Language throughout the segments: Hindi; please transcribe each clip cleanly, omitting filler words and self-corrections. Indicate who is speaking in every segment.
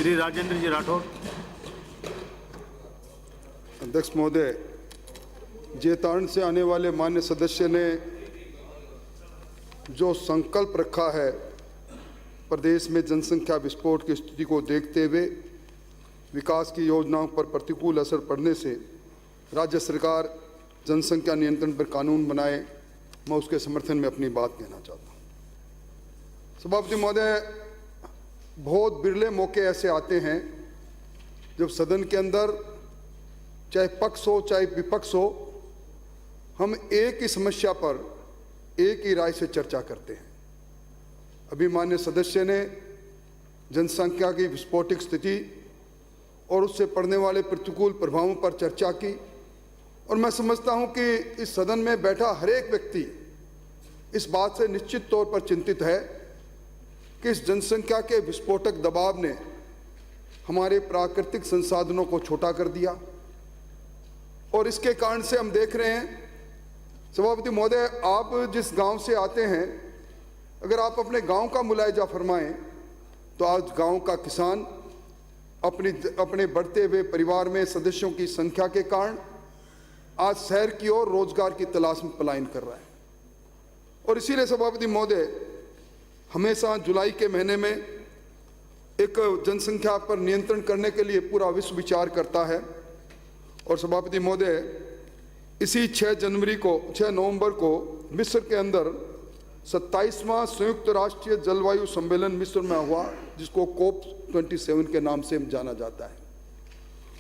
Speaker 1: श्री राजेंद्र जी राठौर।
Speaker 2: अध्यक्ष महोदय, जेतारण से आने वाले मान्य सदस्य ने जो संकल्प रखा है प्रदेश में जनसंख्या विस्फोट की स्थिति को देखते हुए विकास की योजनाओं पर प्रतिकूल असर पड़ने से राज्य सरकार जनसंख्या नियंत्रण पर कानून बनाए, मैं उसके समर्थन में अपनी बात कहना चाहता हूँ। सभापति महोदय, बहुत बिरले मौके ऐसे आते हैं जब सदन के अंदर चाहे पक्ष हो चाहे विपक्ष हो, हम एक ही समस्या पर एक ही राय से चर्चा करते हैं। अभी माननीय सदस्य ने जनसंख्या की विस्फोटिक स्थिति और उससे पड़ने वाले प्रतिकूल प्रभावों पर चर्चा की, और मैं समझता हूं कि इस सदन में बैठा हर एक व्यक्ति इस बात से निश्चित तौर पर चिंतित है कि इस जनसंख्या के विस्फोटक दबाव ने हमारे प्राकृतिक संसाधनों को छोटा कर दिया, और इसके कारण से हम देख रहे हैं। सभापति महोदय, आप जिस गांव से आते हैं, अगर आप अपने गांव का मुलायजा फरमाएं तो आज गांव का किसान अपने बढ़ते हुए परिवार में सदस्यों की संख्या के कारण आज शहर की ओर रोजगार की तलाश में पलायन कर रहा है। और इसीलिए सभापति महोदय, हमेशा जुलाई के महीने में एक जनसंख्या पर नियंत्रण करने के लिए पूरा विश्व विचार करता है। और सभापति महोदय, इसी 6 नवंबर को मिस्र के अंदर 27वां संयुक्त राष्ट्रीय जलवायु सम्मेलन मिस्र में हुआ, जिसको COP27 के नाम से जाना जाता है।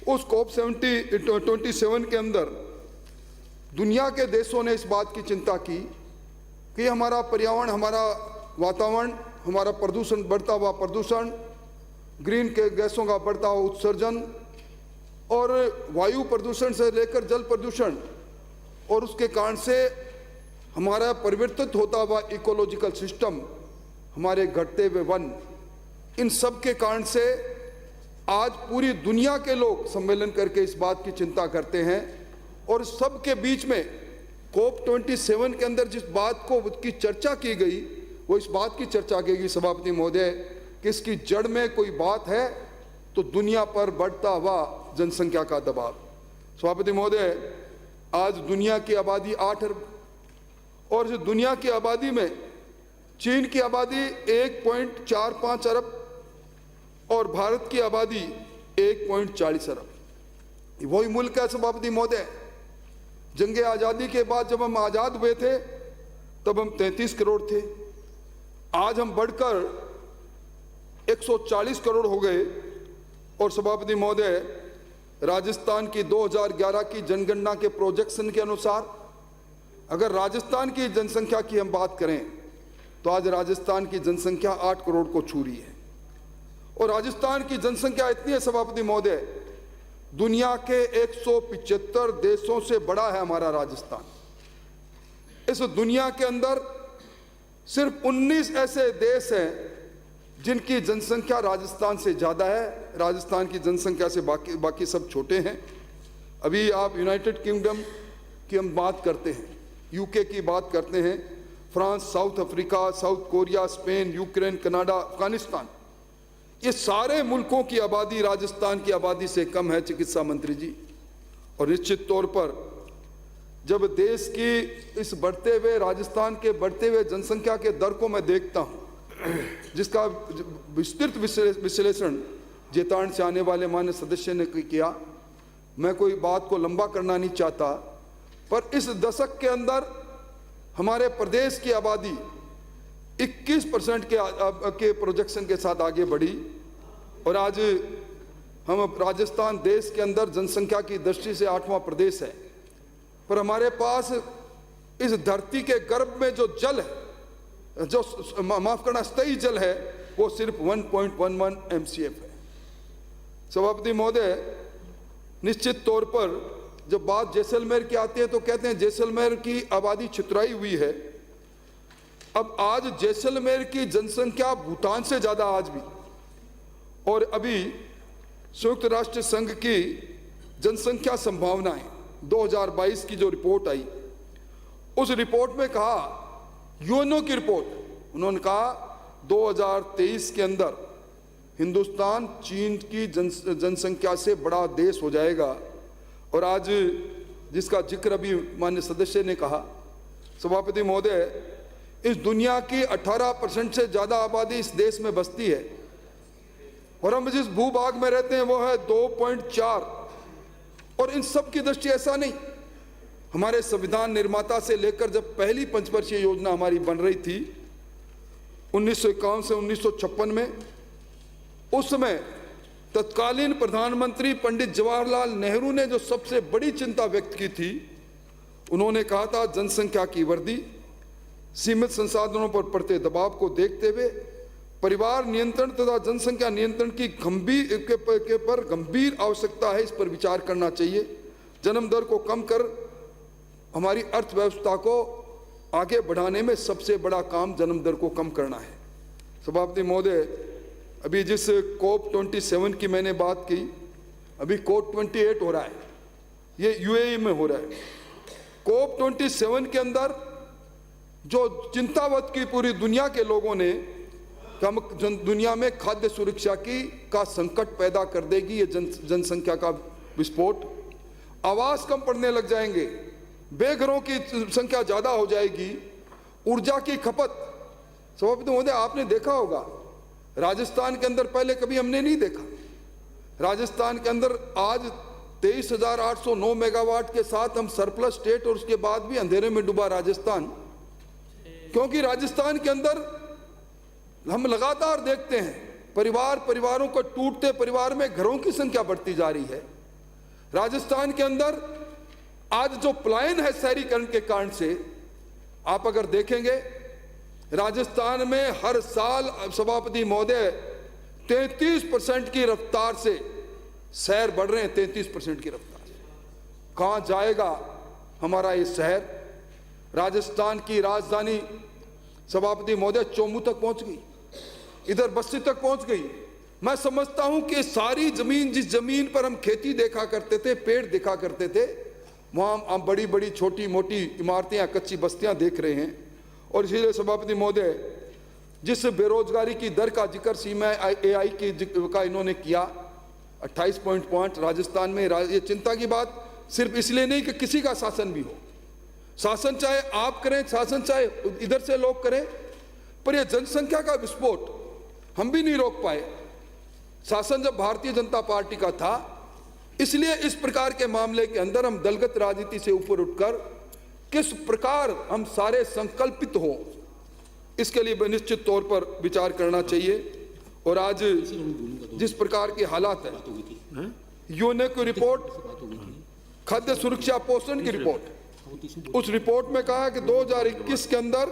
Speaker 2: उस COP27 के अंदर दुनिया के देशों ने इस बात की चिंता की कि हमारा पर्यावरण, हमारा वातावरण, हमारा प्रदूषण, बढ़ता हुआ प्रदूषण, ग्रीन के गैसों का बढ़ता हुआ उत्सर्जन और वायु प्रदूषण से लेकर जल प्रदूषण, और उसके कारण से हमारा परिवर्तित होता हुआ इकोलॉजिकल सिस्टम, हमारे घटते हुए वन, इन सब के कारण से आज पूरी दुनिया के लोग सम्मेलन करके इस बात की चिंता करते हैं। और सब के बीच में COP27 के अंदर जिस बात को की चर्चा की गई, वो इस बात की चर्चा की गई सभापति महोदय कि इसकी जड़ में कोई बात है तो दुनिया पर बढ़ता हुआ जनसंख्या का दबाव। सभापति महोदय, आज दुनिया की आबादी 8 अरब, और इस दुनिया की आबादी में चीन की आबादी 1.45 अरब और भारत की आबादी 1.40 अरब। वही मुल्क है सभापति महोदय, जंगे आज़ादी के बाद जब हम आज़ाद हुए थे तब हम 33 करोड़ थे, आज हम बढ़कर 140 करोड़ हो गए। और सभापति महोदय, राजस्थान की 2011 की जनगणना के प्रोजेक्शन के अनुसार अगर राजस्थान की जनसंख्या की हम बात करें तो आज राजस्थान की जनसंख्या 8 करोड़ को छू रही है। और राजस्थान की जनसंख्या इतनी है सभापति महोदय, दुनिया के 175 देशों से बड़ा है हमारा राजस्थान। इस दुनिया के अंदर सिर्फ 19 ऐसे देश हैं जिनकी जनसंख्या राजस्थान से ज़्यादा है। राजस्थान की जनसंख्या से बाकी सब छोटे हैं। अभी आप यूनाइटेड किंगडम की हम बात करते हैं, यूके की बात करते हैं, France, south Africa, south Korea, Spain, Ukraine, Canada, Afghanistan, ये सारे मुल्कों की आबादी राजस्थान की आबादी से कम है चिकित्सा मंत्री जी। और निश्चित तौर पर जब देश की इस बढ़ते हुए, राजस्थान के बढ़ते हुए जनसंख्या के दर को मैं देखता हूँ, जिसका विस्तृत विश्लेषण जेतारण से आने वाले मान्य सदस्य ने किया, मैं कोई बात को लंबा करना नहीं चाहता, पर इस दशक के अंदर हमारे प्रदेश की आबादी 21% के प्रोजेक्शन के साथ आगे बढ़ी। और आज हम राजस्थान देश के अंदर जनसंख्या की दृष्टि से 8वां प्रदेश है, पर हमारे पास इस धरती के गर्भ में जो जल है, जो माफ करना स्थायी जल है, वो सिर्फ 1.11 MCF है। सभापति महोदय, निश्चित तौर पर जब बात जैसलमेर की आती है तो कहते हैं जैसलमेर की आबादी छितराई हुई है। अब आज जैसलमेर की जनसंख्या भूटान से ज्यादा आज भी। और अभी संयुक्त राष्ट्र संघ की जनसंख्या संभावनाएं 2022 की जो रिपोर्ट आई, उस रिपोर्ट में कहा, यूएनओ की रिपोर्ट, उन्होंने कहा 2023 के अंदर हिंदुस्तान चीन की जनसंख्या से बड़ा देश हो जाएगा। और आज जिसका जिक्र अभी माननीय सदस्य ने कहा, सभापति महोदय, इस दुनिया की 18% से ज़्यादा आबादी इस देश में बसती है और हम जिस भूभाग में रहते हैं वो है 2.4। और इन सब की दृष्टि ऐसा नहीं, हमारे संविधान निर्माता से लेकर जब पहली पंचवर्षीय योजना हमारी बन रही थी 1951 से 1956 में, उस समय तत्कालीन प्रधानमंत्री पंडित जवाहरलाल नेहरू ने जो सबसे बड़ी चिंता व्यक्त की थी, उन्होंने कहा था जनसंख्या की वृद्धि, सीमित संसाधनों पर पड़ते दबाव को देखते हुए परिवार नियंत्रण तथा जनसंख्या नियंत्रण की गंभीर आवश्यकता है, इस पर विचार करना चाहिए। जन्म दर को कम कर हमारी अर्थव्यवस्था को आगे बढ़ाने में सबसे बड़ा काम जन्म दर को कम करना है। सभापति महोदय, अभी जिस COP27 की मैंने बात की, अभी COP28 हो रहा है, ये UAE में हो रहा है। COP27 के अंदर जो चिंतावत की पूरी दुनिया के लोगों ने, हम दुनिया में खाद्य सुरक्षा का संकट पैदा कर देगी ये जनसंख्या का विस्फोट, आवास कम पड़ने लग जाएंगे, बेघरों की संख्या ज़्यादा हो जाएगी, ऊर्जा की खपत। सभापति महोदय, आपने देखा होगा राजस्थान के अंदर पहले कभी हमने नहीं देखा, राजस्थान के अंदर आज 23,809 मेगावाट के साथ हम सरप्लस स्टेट, और उसके बाद भी अंधेरे में डूबा राजस्थान, क्योंकि राजस्थान के अंदर हम लगातार देखते हैं परिवारों को टूटते परिवार में घरों की संख्या बढ़ती जा रही है। राजस्थान के अंदर आज जो पलायन है शहरीकरण के कारण से, आप अगर देखेंगे राजस्थान में हर साल सभापति महोदय 33% की रफ्तार से शहर बढ़ रहे हैं, 33% की रफ्तार से। कहां जाएगा हमारा ये शहर? राजस्थान की राजधानी सभापति महोदय चोमू तक पहुंच गई, इधर बस्ती तक पहुंच गई। मैं समझता हूं कि सारी जमीन, जिस जमीन पर हम खेती देखा करते थे, पेड़ देखा करते थे, वहां हम बड़ी बड़ी छोटी मोटी इमारतें या कच्ची बस्तियां देख रहे हैं। और इसीलिए सभापति महोदय, जिस बेरोजगारी की दर का जिक्र CMAI का इन्होंने किया, 28 पॉइंट राजस्थान में, ये चिंता की बात सिर्फ इसलिए नहीं कि किसी का शासन भी हो, शासन चाहे आप करें, शासन चाहे इधर से लोग करें, पर यह जनसंख्या का विस्फोट हम भी नहीं रोक पाए। शासन जब भारतीय जनता पार्टी का था, इसलिए इस प्रकार के मामले के अंदर हम दलगत राजनीति से ऊपर उठकर किस प्रकार हम सारे संकल्पित हो, इसके लिए निश्चित तौर पर विचार करना चाहिए। और आज जिस प्रकार के हालात है, यूएनओ की रिपोर्ट, खाद्य सुरक्षा पोषण की रिपोर्ट, उस रिपोर्ट में कहा कि 2021 के अंदर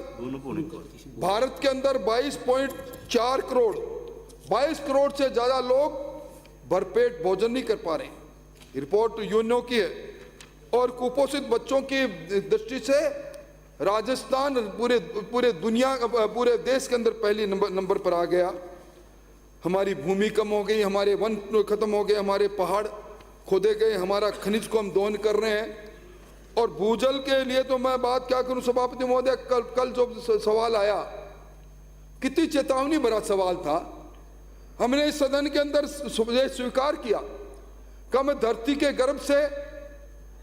Speaker 2: भारत के अंदर 22.4 करोड़, 22 करोड़ से ज्यादा लोग भरपेट भोजन नहीं कर पा रहे हैं। रिपोर्ट यूएनओ की है। और कुपोषित बच्चों की दृष्टि से राजस्थान पूरे देश के अंदर पहले नंबर पर आ गया। हमारी भूमि कम हो गई, हमारे वन खत्म हो गए, हमारे पहाड़ खोदे गए, हमारा खनिज को हम दोहन कर रहे हैं। और भूजल के लिए तो मैं बात क्या करूं सभापति महोदय, कल जो सवाल आया, कितनी चेतावनी भरा सवाल था। हमने इस सदन के अंदर स्वीकार किया कि हम धरती के गर्भ से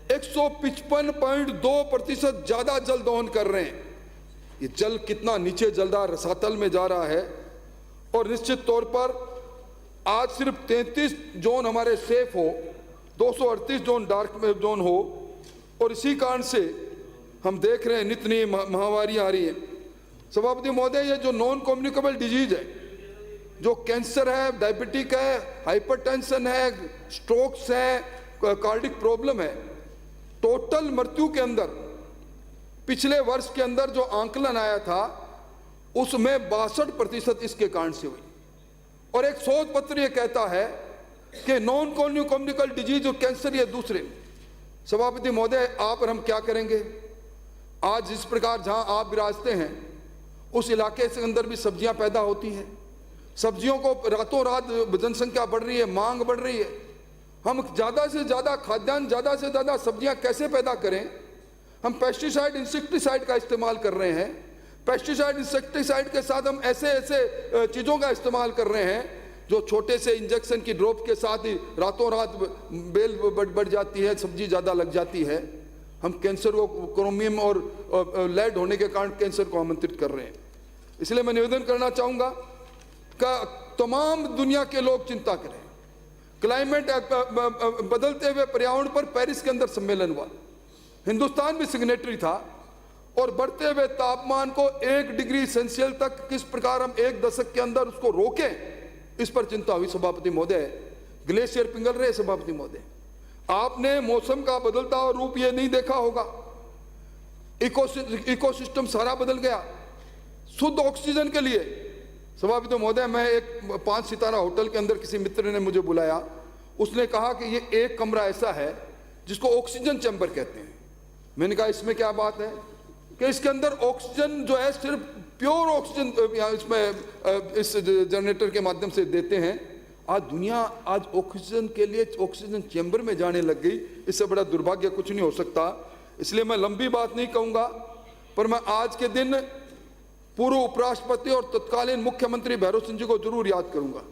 Speaker 2: 155.2% ज्यादा जल दोहन कर रहे हैं। ये जल कितना नीचे जलदार रसातल में जा रहा है। और निश्चित तौर पर आज सिर्फ 33 जोन हमारे सेफ हो, 238 जोन डार्क जोन हो। और इसी कारण से हम देख रहे हैं नित्य नई महामारी आ रही है। सभापति महोदय, ये जो नॉन कम्युनिकेबल डिजीज है, जो कैंसर है, डायबिटिक है, हाइपरटेंशन है, स्ट्रोक्स है, कार्डिक प्रॉब्लम है, टोटल मृत्यु के अंदर पिछले वर्ष के अंदर जो आंकलन आया था, उसमें 62% इसके कारण से हुई। और एक शोध पत्र ये कहता है कि नॉन कम्युनिकेबल डिजीज और कैंसर ये दूसरे। सभापति महोदय, आप और हम क्या करेंगे? आज जिस प्रकार जहां आप विराजते हैं, उस इलाके के अंदर भी सब्जियां पैदा होती हैं। सब्जियों को रातों रात जनसंख्या बढ़ रही है, मांग बढ़ रही है। हम ज़्यादा से ज़्यादा खाद्यान्न, ज़्यादा से ज़्यादा सब्जियां कैसे पैदा करें? हम पेस्टिसाइड, इंसेक्टिसाइड का इस्तेमाल कर रहे हैं। पेस्टिसाइड, इंसेक्टिसाइड के साथ हम ऐसे चीज़ों का इस्तेमाल कर रहे हैं जो छोटे से इंजेक्शन की ड्रॉप के साथ ही रातों रात बेल बढ़ जाती है, सब्जी ज़्यादा लग जाती है। हम कैंसर को क्रोमियम और लेड होने के कारण कैंसर को आमंत्रित कर रहे हैं। इसलिए मैं निवेदन करना चाहूँगा कि तमाम दुनिया के लोग चिंता करें। क्लाइमेट बदलते हुए पर्यावरण पर पेरिस के अंदर सम्मेलन हुआ, हिंदुस्तान भी सिग्नेटरी था, और बढ़ते हुए तापमान को 1 डिग्री सेल्सियस तक किस प्रकार हम 1 दशक के अंदर उसको रोकें, इस पर चिंता हुई सभापति महोदय। ग्लेशियर पिघल रहे सभापति महोदय। आपने मौसम का बदलता हुआ रूप ये नहीं देखा होगा, इकोसिस्टम सारा बदल गया। शुद्ध ऑक्सीजन के लिए सभापति महोदय, मैं एक 5 सितारा होटल के अंदर किसी मित्र ने मुझे बुलाया, उसने कहा कि ये एक कमरा ऐसा है जिसको ऑक्सीजन चैम्बर कहते हैं। मैंने कहा इसमें क्या बात है कि इसके अंदर ऑक्सीजन जो है सिर्फ प्योर ऑक्सीजन इसमें इस जनरेटर के माध्यम से देते हैं। आज दुनिया आज ऑक्सीजन के लिए ऑक्सीजन चैम्बर में जाने लग गई, इससे बड़ा दुर्भाग्य कुछ नहीं हो सकता। इसलिए मैं लंबी बात नहीं कहूँगा, पर मैं आज के दिन पूर्व उपराष्ट्रपति और तत्कालीन मुख्यमंत्री भैरव सिंह जी को जरूर याद करूँगा।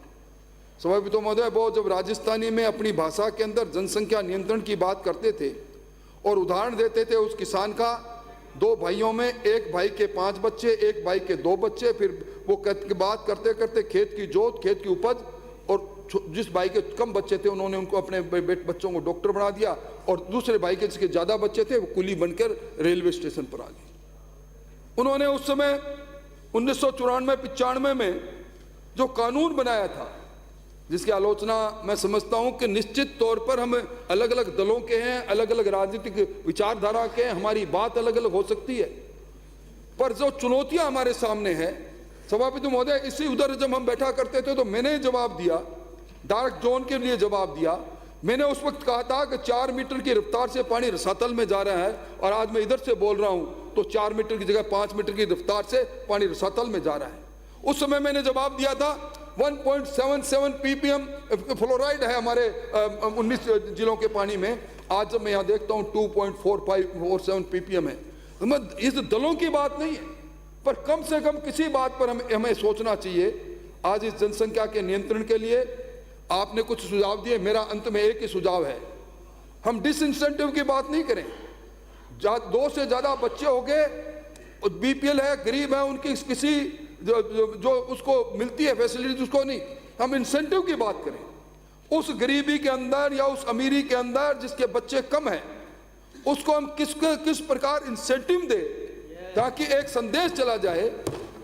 Speaker 2: सभापति महोदय, वो जब राजस्थानी में अपनी भाषा के अंदर जनसंख्या नियंत्रण की बात करते थे और उदाहरण देते थे उस किसान का, 2 भाइयों में एक भाई के 5 बच्चे, एक भाई के 2 बच्चे, फिर वो बात करते करते खेत की जोत, खेत की उपज, और जिस भाई के कम बच्चे थे उन्होंने उनको अपने बच्चों को डॉक्टर बना दिया, और दूसरे भाई के जिसके ज़्यादा बच्चे थे वो कुली बनकर रेलवे स्टेशन पर आ गए। उन्होंने उस समय 1994-95 में जो कानून बनाया था, जिसकी आलोचना मैं समझता हूं कि निश्चित तौर पर हम अलग अलग दलों के हैं, अलग अलग राजनीतिक विचारधारा के हैं, हमारी बात अलग अलग हो सकती है, पर जो चुनौतियां हमारे सामने हैं सभापति महोदय, इसी उधर जब हम बैठा करते थे तो मैंने जवाब दिया, डार्क जोन के लिए जवाब दिया। मैंने उस वक्त कहा था कि 4 मीटर की रफ्तार से पानी रसातल में जा रहा है, और आज मैं इधर से बोल रहा हूं तो 4 मीटर की जगह 5 मीटर की रफ्तार से पानी रसातल में जा रहा है। उस समय मैंने जवाब दिया था 1.77 ppm फ्लोराइड है हमारे 19 जिलों के पानी में। आज जब मैं यहाँ देखता हूँ 2.4547 ppm है। इस दलों की बात नहीं है, पर कम से कम किसी बात पर हमें सोचना चाहिए। आज इस जनसंख्या के नियंत्रण के लिए आपने कुछ सुझाव दिए, मेरा अंत में एक ही सुझाव है, हम डिसइंसेंटिव की बात नहीं करें। 2 से ज़्यादा बच्चे हो गए, BPL है, गरीब है, उनकी किसी जो उसको मिलती है फैसिलिटीज उसको नहीं, हम इंसेंटिव की बात करें। उस गरीबी के अंदर या उस अमीरी के अंदर जिसके बच्चे कम हैं, उसको हम किस प्रकार इंसेंटिव दे, ताकि एक संदेश चला जाए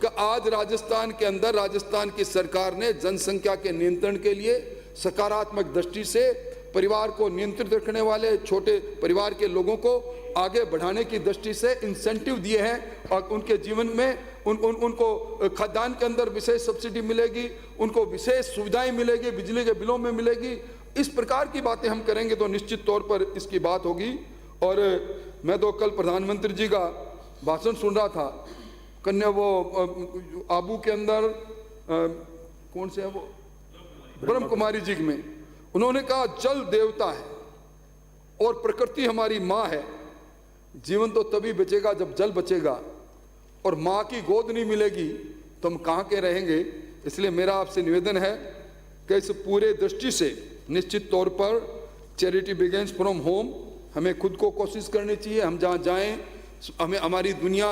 Speaker 2: कि आज राजस्थान के अंदर राजस्थान की सरकार ने जनसंख्या के नियंत्रण के लिए सकारात्मक दृष्टि से परिवार को नियंत्रित रखने वाले छोटे परिवार के लोगों को आगे बढ़ाने की दृष्टि से इंसेंटिव दिए हैं, और उनके जीवन में उनको खाद्यान्न के अंदर विशेष सब्सिडी मिलेगी, उनको विशेष सुविधाएं मिलेगी, बिजली के बिलों में मिलेगी। इस प्रकार की बातें हम करेंगे तो निश्चित तौर पर इसकी बात होगी। और मैं तो कल प्रधानमंत्री जी का भाषण सुन रहा था, कन्या वो आबू के अंदर कौन से है वो ब्रह्म कुमारी जी में, उन्होंने कहा जल देवता है और प्रकृति हमारी माँ है, जीवन तो तभी बचेगा जब जल बचेगा, और माँ की गोद नहीं मिलेगी तो हम कहाँ के रहेंगे। इसलिए मेरा आपसे निवेदन है कि इस पूरे दृष्टि से निश्चित तौर पर चैरिटी बिगिंस फ्रॉम होम, हमें खुद को कोशिश करनी चाहिए। हम जहाँ जाएं, हमें हमारी दुनिया,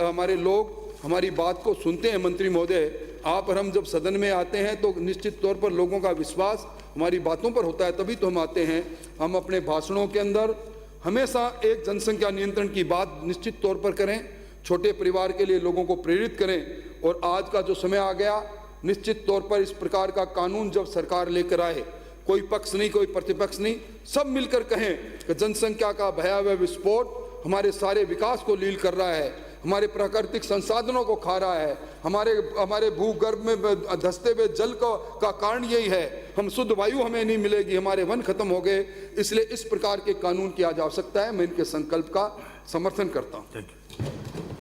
Speaker 2: हमारे लोग हमारी बात को सुनते हैं। मंत्री महोदय, आप और हम जब सदन में आते हैं तो निश्चित तौर पर लोगों का विश्वास हमारी बातों पर होता है, तभी तो हम आते हैं। हम अपने भाषणों के अंदर हमेशा एक जनसंख्या नियंत्रण की बात निश्चित तौर पर करें, छोटे परिवार के लिए लोगों को प्रेरित करें। और आज का जो समय आ गया, निश्चित तौर पर इस प्रकार का कानून जब सरकार लेकर आए, कोई पक्ष नहीं, कोई प्रतिपक्ष नहीं, सब मिलकर कहें कि जनसंख्या का भयावह विस्फोट हमारे सारे विकास को लील कर रहा है, हमारे प्राकृतिक संसाधनों को खा रहा है, हमारे भूगर्भ में धंसते हुए जल का कारण यही है। हम शुद्ध वायु हमें नहीं मिलेगी, हमारे वन खत्म हो गए। इसलिए इस प्रकार के कानून की आज आवश्यकता है। मैं इनके संकल्प का समर्थन करता हूँ।